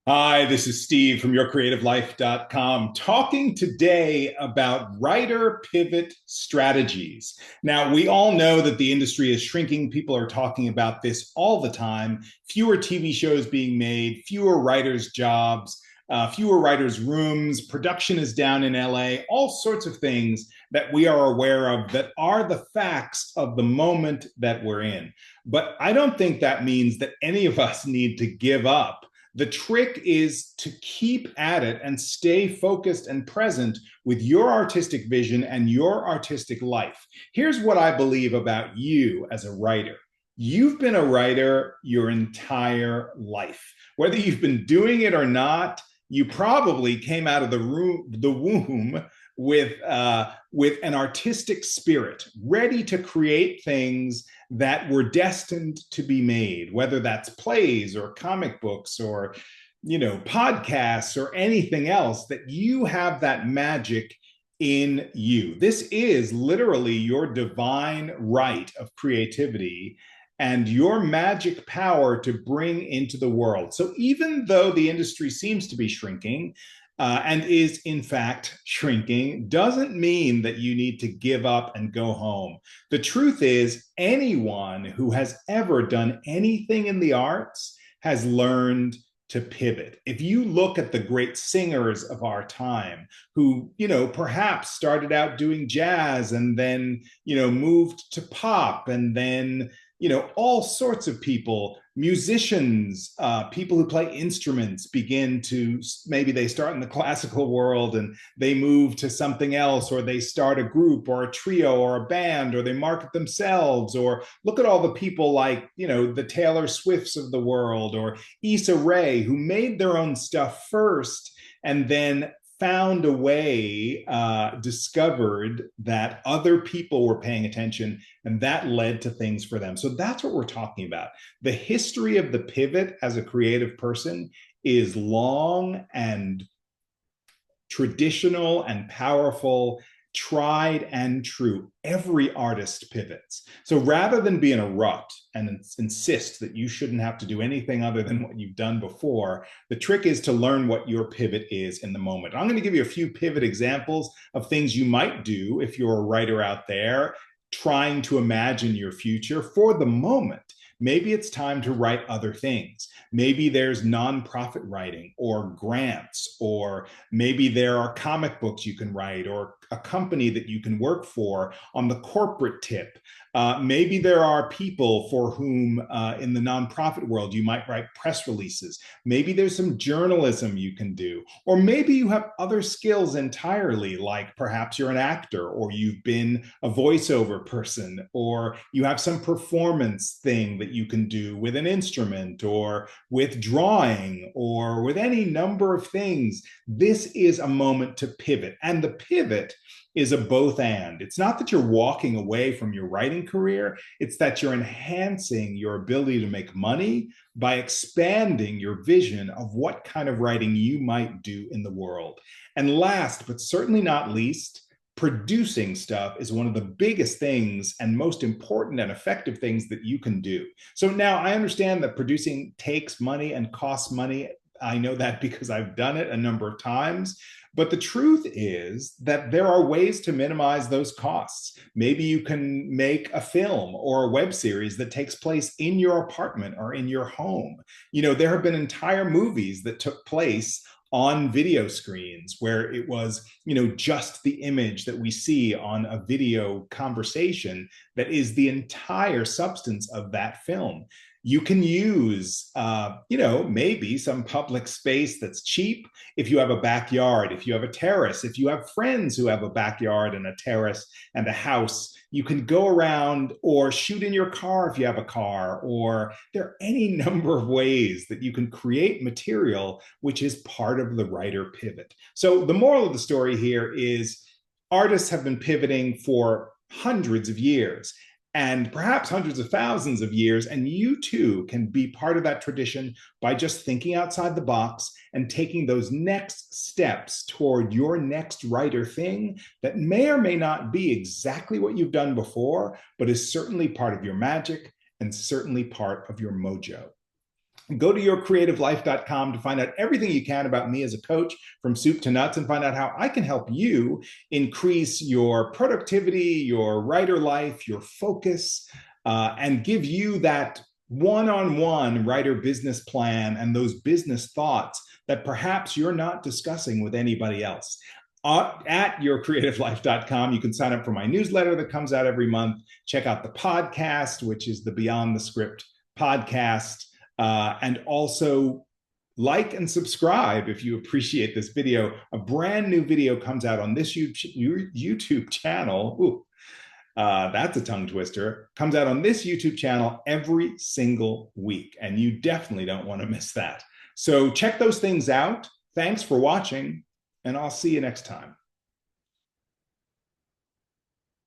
Hi, this is Steve from yourcreativelife.com talking today about writer pivot strategies. Now, we all know that the industry is shrinking. People are talking about this all the time. Fewer TV shows being made, fewer writers' jobs, fewer writers' rooms, production is down in LA, all sorts of things that we are aware of that are the facts of the moment that we're in. But I don't think that means that any of us need to give up. The trick is to keep at it and stay focused and present with your artistic vision and your artistic life. Here's what I believe about you as a writer. You've been a writer your entire life. Whether you've been doing it or not, you probably came out of the womb with an artistic spirit, ready to create things that were destined to be made, whether that's plays or comic books or podcasts or anything else, that you have that magic in you. This is literally your divine right of creativity and your magic power to bring into the world. So even though the industry seems to be shrinking, and is in fact shrinking, doesn't mean that you need to give up and go home. The truth is, anyone who has ever done anything in the arts has learned to pivot. If you look at the great singers of our time who, perhaps started out doing jazz and then, moved to pop and then, all sorts of people, musicians, people who play instruments begin to, maybe they start in the classical world and they move to something else, or they start a group or a trio or a band, or they market themselves, or look at all the people like, the Taylor Swifts of the world, or Issa Rae, who made their own stuff first and then found a way, discovered that other people were paying attention, and that led to things for them. So that's what we're talking about. The history of the pivot as a creative person is long and traditional and powerful, tried and true. Every artist pivots. So rather than be in a rut and insist that you shouldn't have to do anything other than what you've done before, the trick is to learn what your pivot is in the moment. I'm going to give you a few pivot examples of things you might do if you're a writer out there trying to imagine your future for the moment. Maybe it's time to write other things. Maybe there's nonprofit writing or grants, or maybe there are comic books you can write, or a company that you can work for on the corporate tip. Maybe there are people for whom in the nonprofit world you might write press releases. Maybe there's some journalism you can do. Or maybe you have other skills entirely, like perhaps you're an actor, or you've been a voiceover person, or you have some performance thing that you can do with an instrument or with drawing or with any number of things. This is a moment to pivot. And the pivot is a both and. It's not that you're walking away from your writing career, it's that you're enhancing your ability to make money by expanding your vision of what kind of writing you might do in the world. And last, but certainly not least, producing stuff is one of the biggest things and most important and effective things that you can do. So now I understand that producing takes money and costs money. I know that because I've done it a number of times. But the truth is that there are ways to minimize those costs. Maybe you can make a film or a web series that takes place in your apartment or in your home. There have been entire movies that took place on video screens where it was, just the image that we see on a video conversation that is the entire substance of that film. You can use, maybe some public space that's cheap. If you have a backyard, if you have a terrace, if you have friends who have a backyard and a terrace and a house, you can go around or shoot in your car if you have a car, or there are any number of ways that you can create material, which is part of the writer pivot. So the moral of the story here is artists have been pivoting for hundreds of years, and perhaps hundreds of thousands of years. And you too can be part of that tradition by just thinking outside the box and taking those next steps toward your next writer thing that may or may not be exactly what you've done before, but is certainly part of your magic and certainly part of your mojo. Go to yourcreativelife.com to find out everything you can about me as a coach from soup to nuts, and find out how I can help you increase your productivity, your writer life, your focus, and give you that one-on-one writer business plan and those business thoughts that perhaps you're not discussing with anybody else. At yourcreativelife.com, you can sign up for my newsletter that comes out every month. Check out the podcast, which is the Beyond the Script podcast. And also like and subscribe if you appreciate this video. A brand new video comes out on this YouTube channel. Ooh, that's a tongue twister. Comes out on this YouTube channel every single week, and you definitely don't want to miss that. So check those things out. Thanks for watching, and I'll see you next time.